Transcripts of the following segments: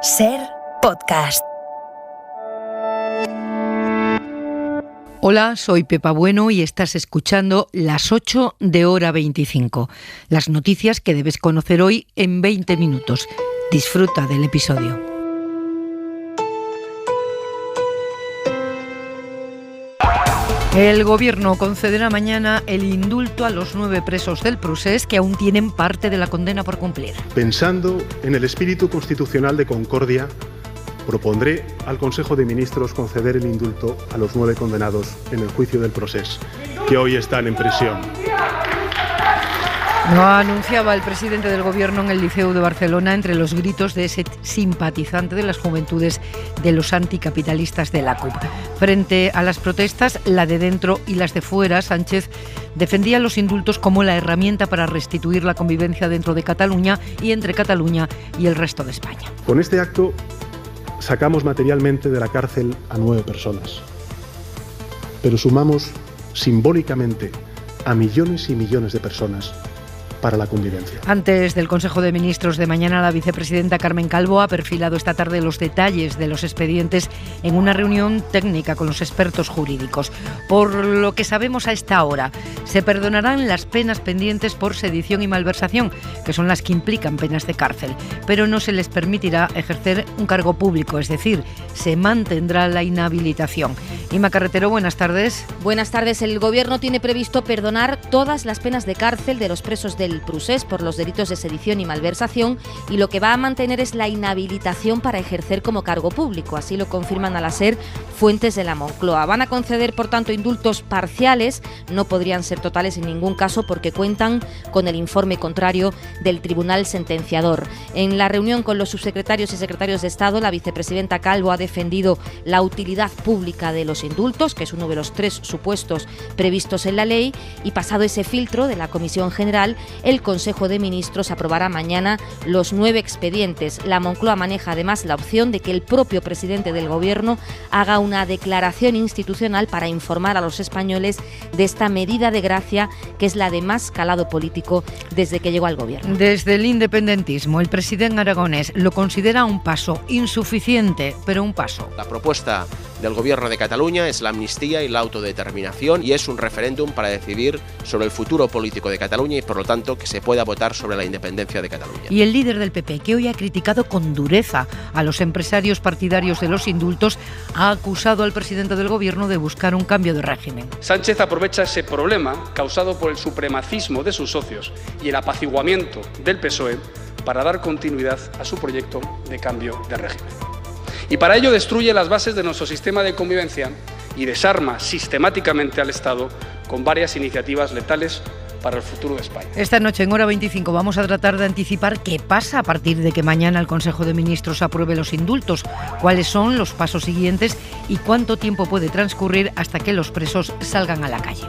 SER Podcast. Hola, soy Pepa Bueno y estás escuchando Las 8 de Hora 25. Las noticias que debes conocer hoy en 20 minutos. Disfruta del episodio. El Gobierno concederá mañana el indulto a los 9 presos del Prusés que aún tienen parte de la condena por cumplir. Pensando en el espíritu constitucional de concordia, propondré al Consejo de Ministros conceder el indulto a los 9 condenados en el juicio del Procés, que hoy están en prisión. Lo anunciaba el presidente del Gobierno en el Liceu de Barcelona entre los gritos de ese simpatizante de las juventudes de los anticapitalistas de la CUP. Frente a las protestas, la de dentro y las de fuera, Sánchez defendía los indultos como la herramienta para restituir la convivencia dentro de Cataluña y entre Cataluña y el resto de España. Con este acto sacamos materialmente de la cárcel a 9 personas, pero sumamos simbólicamente a millones y millones de personas para la convivencia. Antes del Consejo de Ministros de mañana, la vicepresidenta Carmen Calvo ha perfilado esta tarde los detalles de los expedientes en una reunión técnica con los expertos jurídicos. Por lo que sabemos a esta hora, se perdonarán las penas pendientes por sedición y malversación, que son las que implican penas de cárcel, pero no se les permitirá ejercer un cargo público, es decir, se mantendrá la inhabilitación. Inma Carretero, buenas tardes. Buenas tardes. El Gobierno tiene previsto perdonar todas las penas de cárcel de los presos del Prusés por los delitos de sedición y malversación, y lo que va a mantener es la inhabilitación para ejercer como cargo público. Así lo confirman a la SER fuentes de la Moncloa. Van a conceder, por tanto, indultos parciales, no podrían ser totales en ningún caso porque cuentan con el informe contrario del Tribunal Sentenciador. En la reunión con los subsecretarios y secretarios de Estado, la vicepresidenta Calvo ha defendido la utilidad pública de los indultos, que es uno de los 3 supuestos previstos en la ley, y pasado ese filtro de la Comisión General, el Consejo de Ministros aprobará mañana los 9 expedientes. La Moncloa maneja además la opción de que el propio presidente del Gobierno haga una declaración institucional para informar a los españoles de esta medida de gracia, que es la de más calado político desde que llegó al Gobierno. Desde el independentismo, el presidente aragonés lo considera un paso insuficiente, pero un paso. La propuesta del Gobierno de Cataluña es la amnistía y la autodeterminación, y es un referéndum para decidir sobre el futuro político de Cataluña y, por lo tanto, que se pueda votar sobre la independencia de Cataluña. Y el líder del PP, que hoy ha criticado con dureza a los empresarios partidarios de los indultos, ha acusado al presidente del Gobierno de buscar un cambio de régimen. Sánchez aprovecha ese problema causado por el supremacismo de sus socios y el apaciguamiento del PSOE para dar continuidad a su proyecto de cambio de régimen. Y para ello destruye las bases de nuestro sistema de convivencia y desarma sistemáticamente al Estado con varias iniciativas letales para el futuro de España. Esta noche en Hora 25 vamos a tratar de anticipar qué pasa a partir de que mañana el Consejo de Ministros apruebe los indultos, cuáles son los pasos siguientes y cuánto tiempo puede transcurrir hasta que los presos salgan a la calle.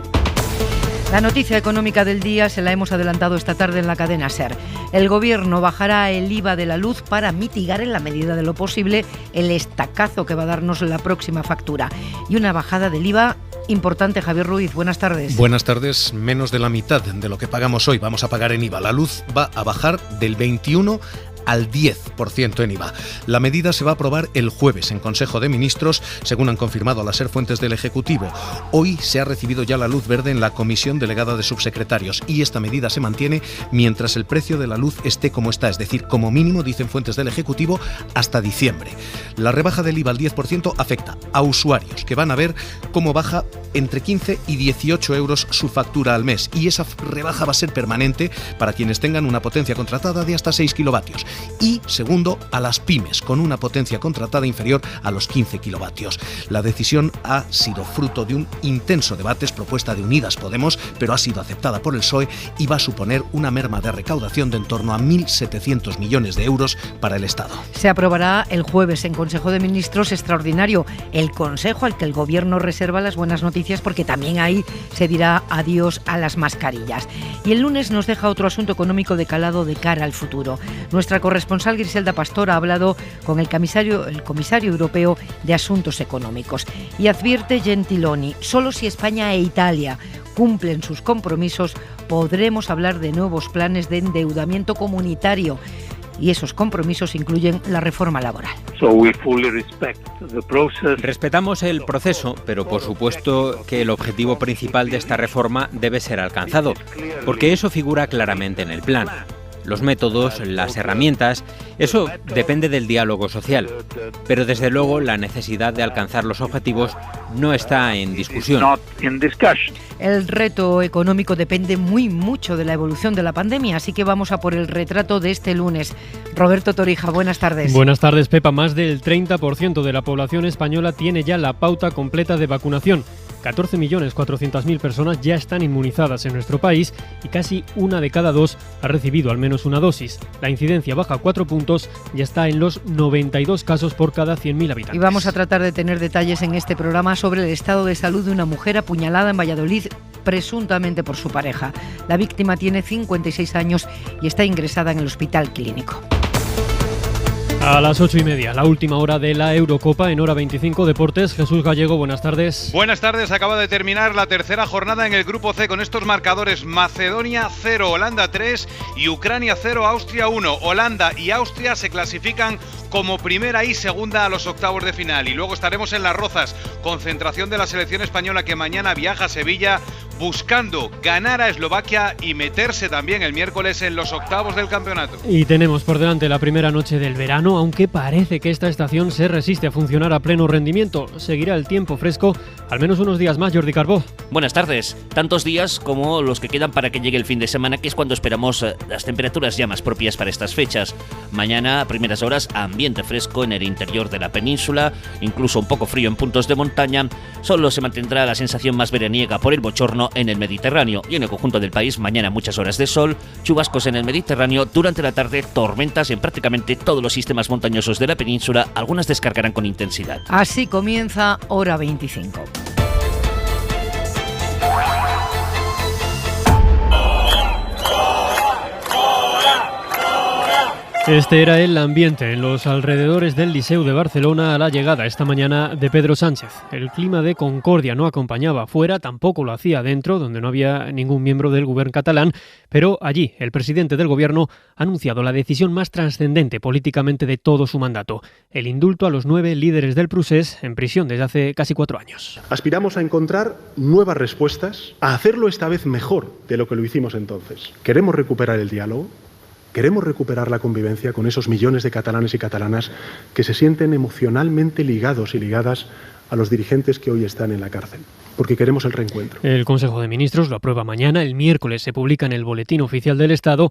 La noticia económica del día se la hemos adelantado esta tarde en la cadena SER. El Gobierno bajará el IVA de la luz para mitigar en la medida de lo posible el estacazo que va a darnos la próxima factura. Y una bajada del IVA importante. Javier Ruiz, buenas tardes. Buenas tardes. Menos de la mitad de lo que pagamos hoy vamos a pagar en IVA. La luz va a bajar del 21 al 10% en IVA. La medida se va a aprobar el jueves en Consejo de Ministros, según han confirmado a la SER fuentes del Ejecutivo. Hoy se ha recibido ya la luz verde en la Comisión Delegada de Subsecretarios y esta medida se mantiene mientras el precio de la luz esté como está, es decir, como mínimo, dicen fuentes del Ejecutivo, hasta diciembre. La rebaja del IVA al 10% afecta a usuarios que van a ver cómo baja entre 15 y 18 euros su factura al mes, y esa rebaja va a ser permanente para quienes tengan una potencia contratada de hasta 6 kilovatios. Y, segundo, a las pymes, con una potencia contratada inferior a los 15 kilovatios. La decisión ha sido fruto de un intenso debate, es propuesta de Unidas Podemos, pero ha sido aceptada por el PSOE y va a suponer una merma de recaudación de en torno a 1.700 millones de euros para el Estado. Se aprobará el jueves en Consejo de Ministros extraordinario, el Consejo al que el Gobierno reserva las buenas noticias, porque también ahí se dirá adiós a las mascarillas. Y el lunes nos deja otro asunto económico de calado de cara al futuro. Nuestra corresponsal Griselda Pastor ha hablado con el comisario europeo de Asuntos Económicos y advierte Gentiloni: solo si España e Italia cumplen sus compromisos podremos hablar de nuevos planes de endeudamiento comunitario. y esos compromisos incluyen la reforma laboral. Respetamos el proceso, pero por supuesto que el objetivo principal de esta reforma debe ser alcanzado, porque eso figura claramente en el plan. Los métodos, las herramientas, eso depende del diálogo social. Pero desde luego la necesidad de alcanzar los objetivos no está en discusión. El reto económico depende mucho de la evolución de la pandemia, así que vamos a por el retrato de este lunes. Roberto Torija, buenas tardes. Buenas tardes, Pepa. Más del 30% de la población española tiene ya la pauta completa de vacunación. 14.400.000 personas ya están inmunizadas en nuestro país y casi 1 de cada 2 ha recibido al menos una dosis. La incidencia baja 4 puntos y está en los 92 casos por cada 100.000 habitantes. Y vamos a tratar de tener detalles en este programa sobre el estado de salud de una mujer apuñalada en Valladolid, presuntamente por su pareja. La víctima tiene 56 años y está ingresada en el hospital clínico. A las 8:30, la última hora de la Eurocopa en Hora 25 Deportes. Jesús Gallego, buenas tardes. Buenas tardes, acaba de terminar la tercera jornada en el Grupo C con estos marcadores: Macedonia 0, Holanda 3 y Ucrania 0, Austria 1. Holanda y Austria se clasifican como primera y segunda a los octavos de final. Y luego estaremos en Las Rozas, concentración de la selección española que mañana viaja a Sevilla buscando ganar a Eslovaquia y meterse también el miércoles en los octavos del campeonato. Y tenemos por delante la primera noche del verano, aunque parece que esta estación se resiste a funcionar a pleno rendimiento. Seguirá el tiempo fresco al menos unos días más. Jordi Carbó. Buenas tardes. Tantos días como los que quedan para que llegue el fin de semana, que es cuando esperamos las temperaturas ya más propias para estas fechas. Mañana, a primeras horas, ambiente fresco en el interior de la península, incluso un poco frío en puntos de montaña. Solo se mantendrá la sensación más veraniega por el bochorno en el Mediterráneo, y en el conjunto del país mañana muchas horas de sol, chubascos en el Mediterráneo, durante la tarde tormentas en prácticamente todos los sistemas montañosos de la península, algunas descargarán con intensidad. Así comienza Hora 25. Este era el ambiente en los alrededores del Liceu de Barcelona a la llegada esta mañana de Pedro Sánchez. El clima de concordia no acompañaba afuera, tampoco lo hacía dentro, donde no había ningún miembro del gobierno catalán, pero allí el presidente del gobierno ha anunciado la decisión más trascendente políticamente de todo su mandato: el indulto a los 9 líderes del procés en prisión desde hace casi 4 años. Aspiramos a encontrar nuevas respuestas, a hacerlo esta vez mejor de lo que lo hicimos entonces. Queremos recuperar el diálogo. Queremos recuperar la convivencia con esos millones de catalanes y catalanas que se sienten emocionalmente ligados y ligadas a los dirigentes que hoy están en la cárcel, porque queremos el reencuentro. El Consejo de Ministros lo aprueba mañana, el miércoles se publica en el Boletín Oficial del Estado.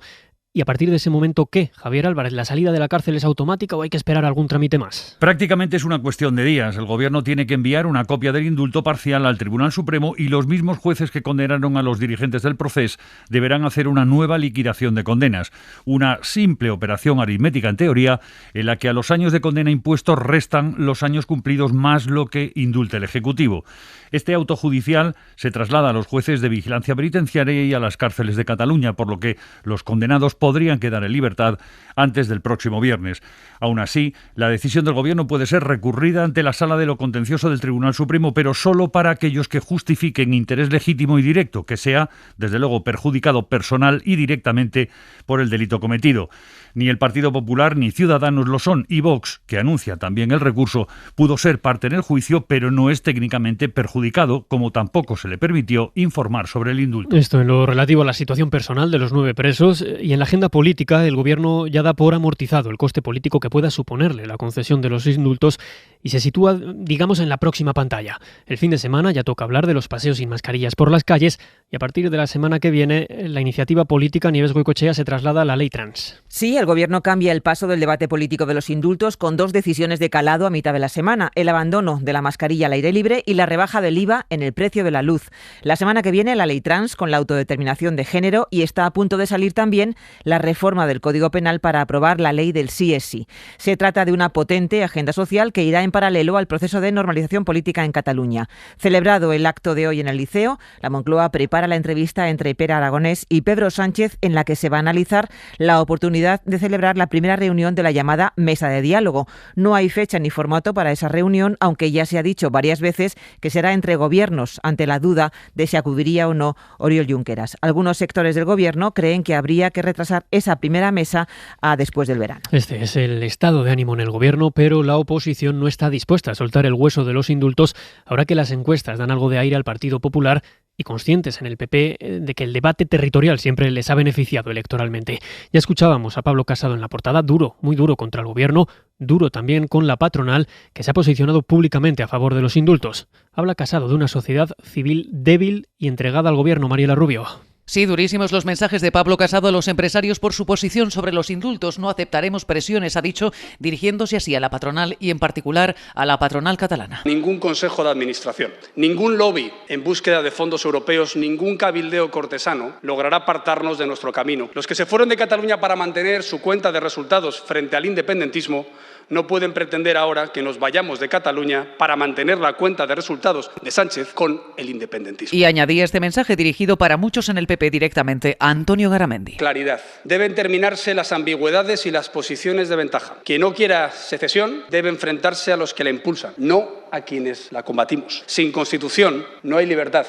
¿Y a partir de ese momento qué, Javier Álvarez? ¿La salida de la cárcel es automática o hay que esperar algún trámite más? Prácticamente es una cuestión de días. El Gobierno tiene que enviar una copia del indulto parcial al Tribunal Supremo y los mismos jueces que condenaron a los dirigentes del procés deberán hacer una nueva liquidación de condenas. Una simple operación aritmética en teoría, en la que a los años de condena impuestos restan los años cumplidos más lo que indulte el Ejecutivo. Este auto judicial se traslada a los jueces de vigilancia penitenciaria y a las cárceles de Cataluña, por lo que los condenados podrían quedar en libertad antes del próximo viernes. Aún así, la decisión del Gobierno puede ser recurrida ante la Sala de lo Contencioso del Tribunal Supremo, pero solo para aquellos que justifiquen interés legítimo y directo, que sea, desde luego, perjudicado personal y directamente por el delito cometido. Ni el Partido Popular ni Ciudadanos lo son, y Vox, que anuncia también el recurso, pudo ser parte en el juicio, pero no es técnicamente perjudicado, como tampoco se le permitió informar sobre el indulto. Esto en lo relativo a la situación personal de los 9 presos, y en la agenda política el Gobierno ya da por amortizado el coste político que pueda suponerle la concesión de los indultos y se sitúa, digamos, en la próxima pantalla. El fin de semana ya toca hablar de los paseos sin mascarillas por las calles y a partir de la semana que viene la iniciativa política Nieves Goicoechea se traslada a la ley trans. Sí, el Gobierno cambia el paso del debate político de los indultos con 2 decisiones de calado a mitad de la semana: el abandono de la mascarilla al aire libre y la rebaja del IVA en el precio de la luz. La semana que viene la ley trans con la autodeterminación de género y está a punto de salir también la reforma del Código Penal para aprobar la ley del sí es sí. Se trata de una potente agenda social que irá en paralelo al proceso de normalización política en Cataluña. Celebrado el acto de hoy en el Liceo, la Moncloa prepara la entrevista entre Pere Aragonés y Pedro Sánchez en la que se va a analizar la oportunidad de celebrar la primera reunión de la llamada Mesa de Diálogo. No hay fecha ni formato para esa reunión, aunque ya se ha dicho varias veces que será entre gobiernos, ante la duda de si acudiría o no Oriol Junqueras. Algunos sectores del Gobierno creen que habría que retrasar retrasar esa primera mesa a después del verano. Este es el estado de ánimo en el gobierno, pero la oposición no está dispuesta a soltar el hueso de los indultos ahora que las encuestas dan algo de aire al Partido Popular y conscientes en el PP de que el debate territorial siempre les ha beneficiado electoralmente. Ya escuchábamos a Pablo Casado en la portada, duro, muy duro contra el gobierno, duro también con la patronal, que se ha posicionado públicamente a favor de los indultos. Habla Casado de una sociedad civil débil y entregada al gobierno. Mariela Rubio. Sí, durísimos los mensajes de Pablo Casado a los empresarios por su posición sobre los indultos. No aceptaremos presiones, ha dicho, dirigiéndose así a la patronal y en particular a la patronal catalana. Ningún consejo de administración, ningún lobby en búsqueda de fondos europeos, ningún cabildeo cortesano logrará apartarnos de nuestro camino. Los que se fueron de Cataluña para mantener su cuenta de resultados frente al independentismo no pueden pretender ahora que nos vayamos de Cataluña para mantener la cuenta de resultados de Sánchez con el independentismo. Y añadía este mensaje dirigido para muchos en el PP directamente a Antonio Garamendi. Claridad. Deben terminarse las ambigüedades y las posiciones de ventaja. Quien no quiera secesión debe enfrentarse a los que la impulsan, no a quienes la combatimos. Sin Constitución no hay libertad.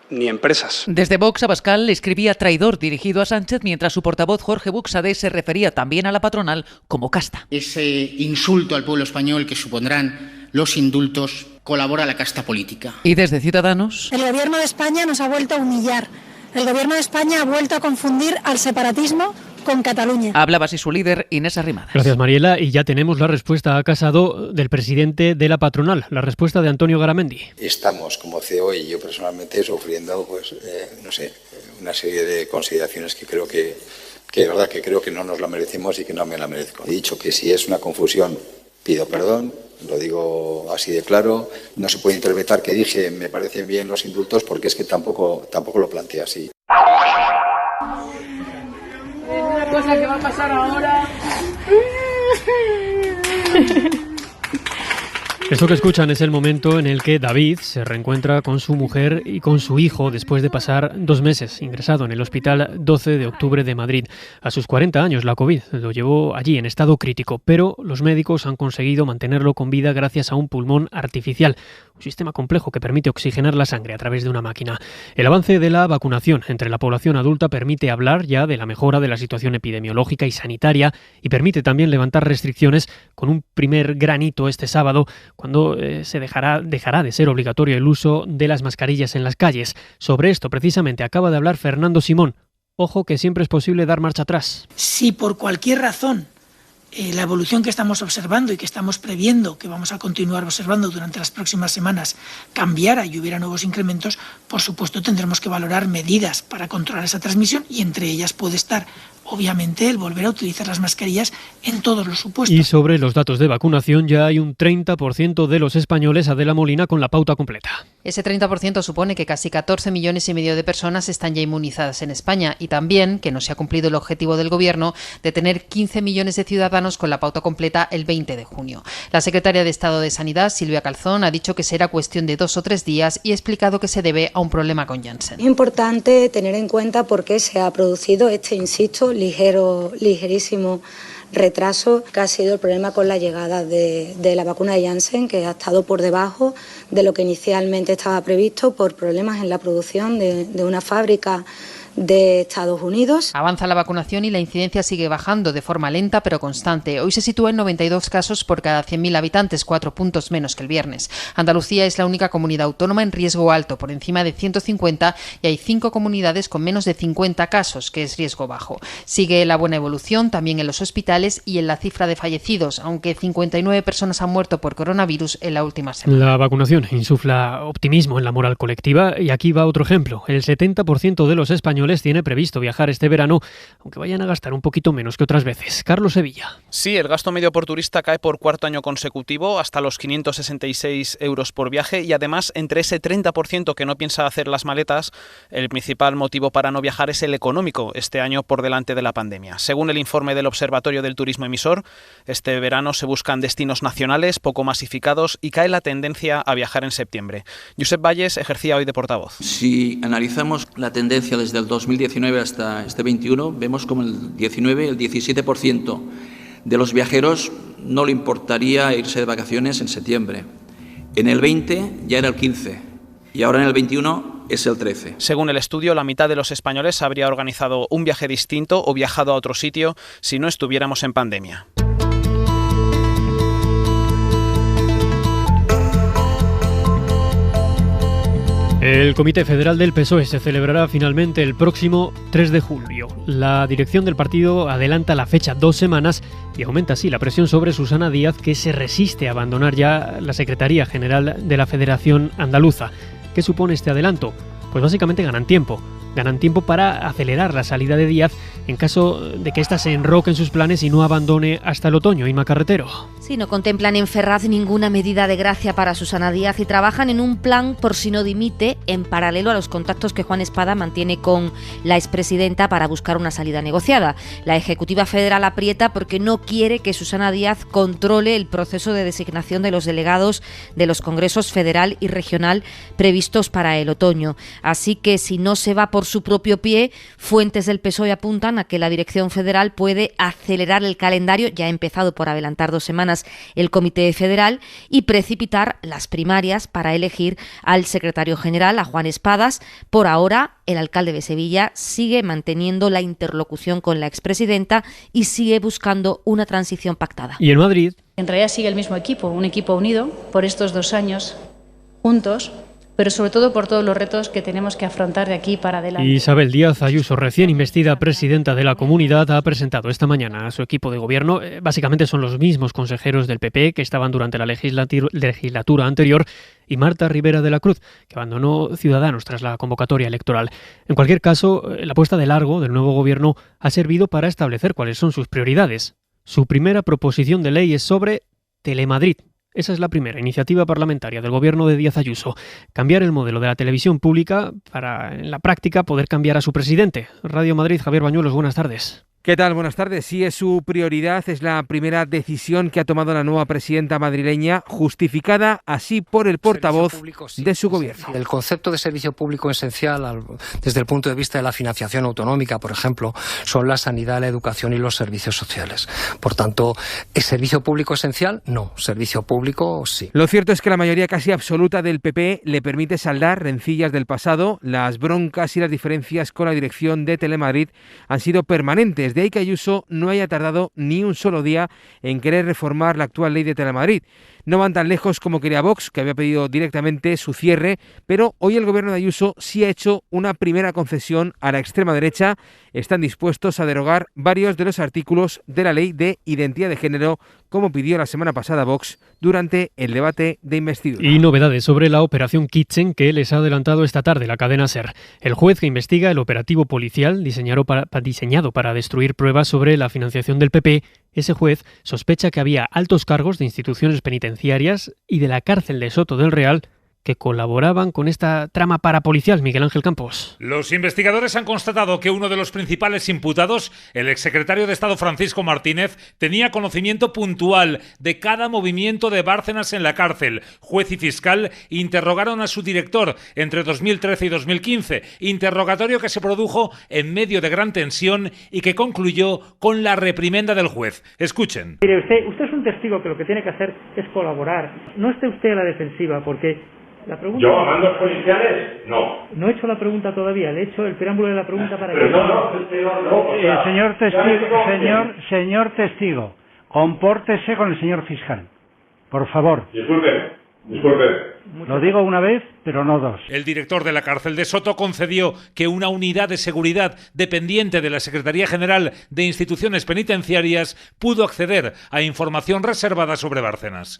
Ni empresas. Desde Vox, Abascal le escribía traidor dirigido a Sánchez, mientras su portavoz Jorge Buxadé se refería también a la patronal como casta. Ese insulto al pueblo español que supondrán los indultos colabora la casta política. Y desde Ciudadanos. El gobierno de España nos ha vuelto a humillar. El gobierno de España ha vuelto a confundir al separatismo con Cataluña. Hablaba así su líder, Inés Arrimadas. Gracias, Mariela. Y ya tenemos la respuesta a Casado del presidente de la patronal, la respuesta de Antonio Garamendi. Estamos como CEO y yo personalmente sufriendo, una serie de consideraciones que creo que de verdad que creo que no nos la merecemos y que no me la merezco. He dicho que si es una confusión, pido perdón. Lo digo así de claro. No se puede interpretar que dije me parecen bien los indultos porque es que tampoco lo planteé así. Una cosa que va a pasar ahora. Esto que escuchan es el momento en el que David se reencuentra con su mujer y con su hijo después de pasar 2 meses ingresado en el Hospital 12 de Octubre de Madrid. A sus 40 años la COVID lo llevó allí en estado crítico, pero los médicos han conseguido mantenerlo con vida gracias a un pulmón artificial, un sistema complejo que permite oxigenar la sangre a través de una máquina. El avance de la vacunación entre la población adulta permite hablar ya de la mejora de la situación epidemiológica y sanitaria y permite también levantar restricciones con un primer granito este sábado, cuando se dejará de ser obligatorio el uso de las mascarillas en las calles. Sobre esto precisamente acaba de hablar Fernando Simón. Ojo que siempre es posible dar marcha atrás. Si por cualquier razón la evolución que estamos observando y que estamos previendo, que vamos a continuar observando durante las próximas semanas, cambiara y hubiera nuevos incrementos, por supuesto tendremos que valorar medidas para controlar esa transmisión y entre ellas puede estar, obviamente, el volver a utilizar las mascarillas en todos los supuestos. Y sobre los datos de vacunación ya hay un 30% de los españoles, Adela Molina, con la pauta completa. Ese 30% supone que casi 14,5 millones de personas están ya inmunizadas en España y también que no se ha cumplido el objetivo del Gobierno de tener 15 millones de ciudadanos con la pauta completa el 20 de junio. La secretaria de Estado de Sanidad, Silvia Calzón, ha dicho que será cuestión de 2 o 3 días y ha explicado que se debe a un problema con Janssen. Es importante tener en cuenta por qué se ha producido insisto, ligerísimo retraso, que ha sido el problema con la llegada de la vacuna de Janssen, que ha estado por debajo de lo que inicialmente estaba previsto por problemas en la producción de una fábrica de Estados Unidos. Avanza la vacunación y la incidencia sigue bajando de forma lenta pero constante. Hoy se sitúa en 92 casos por cada 100.000 habitantes, 4 puntos menos que el viernes. Andalucía es la única comunidad autónoma en riesgo alto, por encima de 150, y hay 5 comunidades con menos de 50 casos, que es riesgo bajo. Sigue la buena evolución también en los hospitales y en la cifra de fallecidos, aunque 59 personas han muerto por coronavirus en la última semana. La vacunación insufla optimismo en la moral colectiva y aquí va otro ejemplo. El 70% de los españoles tiene previsto viajar este verano, aunque vayan a gastar un poquito menos que otras veces. Carlos Sevilla. Sí, el gasto medio por turista cae por 4º año consecutivo, hasta los 566 euros por viaje, y además entre ese 30% que no piensa hacer las maletas, el principal motivo para no viajar es el económico, este año por delante de la pandemia. Según el informe del Observatorio del Turismo Emisor, este verano se buscan destinos nacionales poco masificados y cae la tendencia a viajar en septiembre. Josep Valles ejercía hoy de portavoz. Si analizamos la tendencia desde el 2019 hasta este 21, vemos como el 19, el 17% de los viajeros no le importaría irse de vacaciones en septiembre. En el 20 ya era el 15 y ahora en el 21 es el 13. Según el estudio, la mitad de los españoles habría organizado un viaje distinto o viajado a otro sitio si no estuviéramos en pandemia. El Comité Federal del PSOE se celebrará finalmente el próximo 3 de julio. La dirección del partido adelanta la fecha 2 semanas y aumenta así la presión sobre Susana Díaz, que se resiste a abandonar ya la Secretaría General de la Federación Andaluza. ¿Qué supone este adelanto? Pues básicamente ganan tiempo para acelerar la salida de Díaz en caso de que ésta se enroque en sus planes y no abandone hasta el otoño. Inma Carretero. Sí, no contemplan en Ferraz ninguna medida de gracia para Susana Díaz y trabajan en un plan por si no dimite, en paralelo a los contactos que Juan Espada mantiene con la expresidenta para buscar una salida negociada. La Ejecutiva Federal aprieta porque no quiere que Susana Díaz controle el proceso de designación de los delegados de los congresos federal y regional previstos para el otoño. Así que si no se va por su propio pie, fuentes del PSOE apuntan a que la dirección federal puede acelerar el calendario, ya ha empezado por adelantar 2 semanas el Comité Federal, y precipitar las primarias para elegir al secretario general, a Juan Espadas. Por ahora, el alcalde de Sevilla sigue manteniendo la interlocución con la expresidenta y sigue buscando una transición pactada. ¿Y en Madrid? En realidad sigue el mismo equipo, un equipo unido por estos 2 años juntos, pero sobre todo por todos los retos que tenemos que afrontar de aquí para adelante. Isabel Díaz Ayuso, recién investida presidenta de la Comunidad, ha presentado esta mañana a su equipo de gobierno. Básicamente son los mismos consejeros del PP que estaban durante la legislatura anterior, y Marta Rivera de la Cruz, que abandonó Ciudadanos tras la convocatoria electoral. En cualquier caso, la puesta de largo del nuevo gobierno ha servido para establecer cuáles son sus prioridades. Su primera proposición de ley es sobre Telemadrid. Esa es la primera iniciativa parlamentaria del gobierno de Díaz Ayuso. Cambiar el modelo de la televisión pública para, en la práctica, poder cambiar a su presidente. Radio Madrid, Javier Bañuelos, buenas tardes. ¿Qué tal? Buenas tardes. Sí, es su prioridad, es la primera decisión que ha tomado la nueva presidenta madrileña, justificada así por el portavoz de su gobierno. El concepto de servicio público esencial, desde el punto de vista de la financiación autonómica, por ejemplo, son la sanidad, la educación y los servicios sociales. Por tanto, ¿es servicio público esencial? No. Servicio público, sí. Lo cierto es que la mayoría casi absoluta del PP le permite saldar rencillas del pasado. Las broncas y las diferencias con la dirección de Telemadrid han sido permanentes. De ahí que Ayuso no haya tardado ni un solo día en querer reformar la actual ley de Telemadrid. No van tan lejos como quería Vox, que había pedido directamente su cierre, pero hoy el gobierno de Ayuso sí ha hecho una primera concesión a la extrema derecha. Están dispuestos a derogar varios de los artículos de la ley de identidad de género, como pidió la semana pasada Vox durante el debate de investidura. Y novedades sobre la operación Kitchen que les ha adelantado esta tarde la cadena SER. El juez que investiga el operativo policial diseñado para destruir pruebas sobre la financiación del PP, ese juez sospecha que había altos cargos de instituciones penitenciarias y de la cárcel de Soto del Real que colaboraban con esta trama parapolicial. Miguel Ángel Campos. Los investigadores han constatado que uno de los principales imputados, el exsecretario de Estado Francisco Martínez, tenía conocimiento puntual de cada movimiento de Bárcenas en la cárcel. Juez y fiscal interrogaron a su director entre 2013 y 2015, interrogatorio que se produjo en medio de gran tensión y que concluyó con la reprimenda del juez. Escuchen. Mire, usted es un testigo que lo que tiene que hacer es colaborar. No esté usted a la defensiva, porque la pregunta... ¿Yo a mandos policiales? No. No he hecho la pregunta todavía, le he hecho el preámbulo de la pregunta para pero que... Señor testigo, compórtese con el señor fiscal, por favor. Disculpe. Lo digo una vez, pero no dos. El director de la cárcel de Soto concedió que una unidad de seguridad dependiente de la Secretaría General de Instituciones Penitenciarias pudo acceder a información reservada sobre Bárcenas.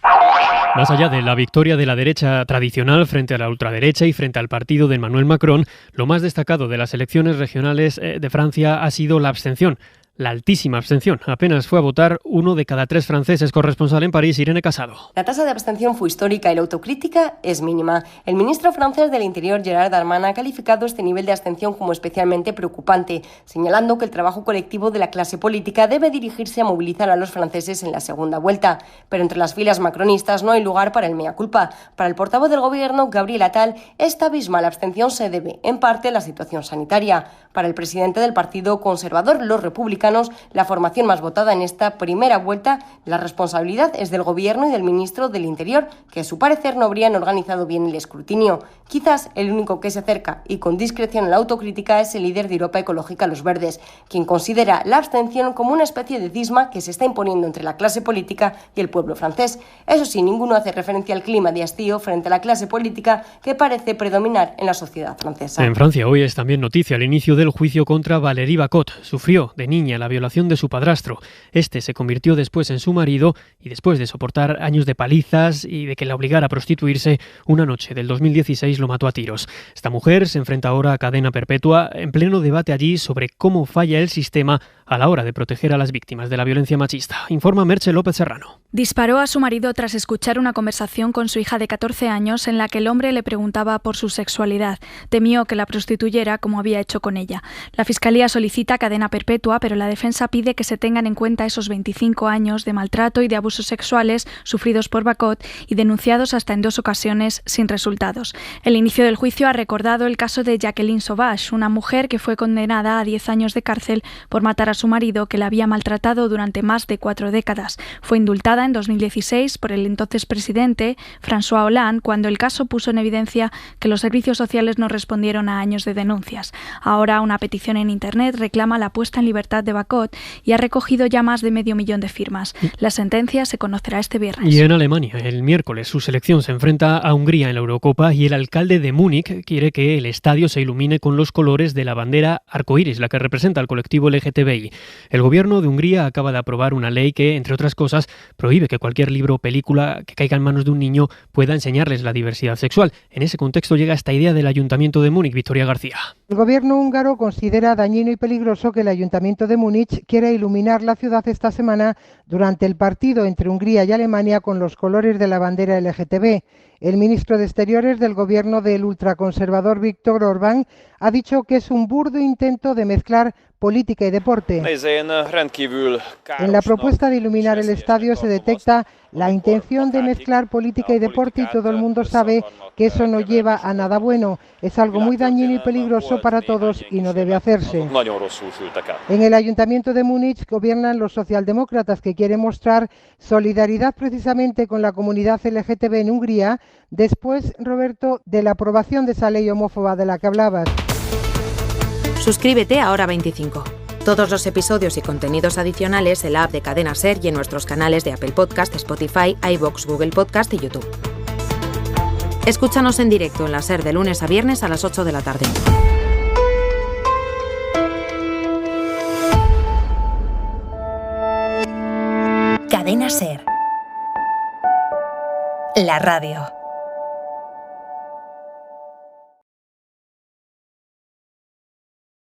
Más allá de la victoria de la derecha tradicional frente a la ultraderecha y frente al partido de Emmanuel Macron, lo más destacado de las elecciones regionales de Francia ha sido la abstención. La altísima abstención. Apenas fue a votar 1 de cada 3 franceses. Corresponsal en París, Irene Casado. La tasa de abstención fue histórica y la autocrítica es mínima. El ministro francés del Interior, Gerard Darmanin, ha calificado este nivel de abstención como especialmente preocupante, señalando que el trabajo colectivo de la clase política debe dirigirse a movilizar a los franceses en la segunda vuelta. Pero entre las filas macronistas no hay lugar para el mea culpa. Para el portavoz del gobierno, Gabriel Attal, esta abismal abstención se debe, en parte, a la situación sanitaria. Para el presidente del partido conservador, los republicanos, republicanos la formación más votada en esta primera vuelta, la responsabilidad es del Gobierno y del ministro del Interior, que a su parecer no habrían organizado bien el escrutinio. Quizás el único que se acerca y con discreción a la autocrítica es el líder de Europa Ecológica, Los Verdes, quien considera la abstención como una especie de cisma que se está imponiendo entre la clase política y el pueblo francés. Eso sí, ninguno hace referencia al clima de hastío frente a la clase política que parece predominar en la sociedad francesa. En Francia hoy es también noticia el inicio del juicio contra Valérie Bacot. Sufrió de niña la violación de su padrastro. Este se convirtió después en su marido y después de soportar años de palizas y de que la obligara a prostituirse, una noche del 2016 lo mató a tiros. Esta mujer se enfrenta ahora a cadena perpetua en pleno debate allí sobre cómo falla el sistema a la hora de proteger a las víctimas de la violencia machista. Informa Merche López Serrano. Disparó a su marido tras escuchar una conversación con su hija de 14 años en la que el hombre le preguntaba por su sexualidad. Temió que la prostituyera como había hecho con ella. La Fiscalía solicita cadena perpetua, pero la defensa pide que se tengan en cuenta esos 25 años de maltrato y de abusos sexuales sufridos por Bacot y denunciados hasta en 2 ocasiones sin resultados. El inicio del juicio ha recordado el caso de Jacqueline Sauvage, una mujer que fue condenada a 10 años de cárcel por matar a su marido, que la había maltratado durante más de 4 décadas. Fue indultada en 2016 por el entonces presidente François Hollande, cuando el caso puso en evidencia que los servicios sociales no respondieron a años de denuncias. Ahora una petición en Internet reclama la puesta en libertad de Bacot y ha recogido ya más de 500.000 de firmas. La sentencia se conocerá este viernes. Y en Alemania, el miércoles, su selección se enfrenta a Hungría en la Eurocopa y el alcalde de Múnich quiere que el estadio se ilumine con los colores de la bandera arcoíris, la que representa al colectivo LGTBI. El gobierno de Hungría acaba de aprobar una ley que, entre otras cosas, prohíbe que cualquier libro o película que caiga en manos de un niño pueda enseñarles la diversidad sexual. En ese contexto llega esta idea del Ayuntamiento de Múnich. Victoria García. El gobierno húngaro considera dañino y peligroso que el Ayuntamiento de Múnich quiera iluminar la ciudad esta semana durante el partido entre Hungría y Alemania con los colores de la bandera LGTB. El ministro de Exteriores del gobierno del ultraconservador Viktor Orbán ha dicho que es un burdo intento de mezclar política y deporte. En la propuesta de iluminar el estadio se detecta la intención de mezclar política y deporte y todo el mundo sabe que eso no lleva a nada bueno. Es algo muy dañino y peligroso para todos y no debe hacerse. En el Ayuntamiento de Múnich gobiernan los socialdemócratas, que quieren mostrar solidaridad precisamente con la comunidad LGTB en Hungría, después, Roberto, de la aprobación de esa ley homófoba de la que hablabas. Suscríbete a Hora 25. Todos los episodios y contenidos adicionales en la app de Cadena SER y en nuestros canales de Apple Podcast, Spotify, iVoox, Google Podcast y YouTube. Escúchanos en directo en la SER de lunes a viernes a las 8 de la tarde. Cadena SER. La radio.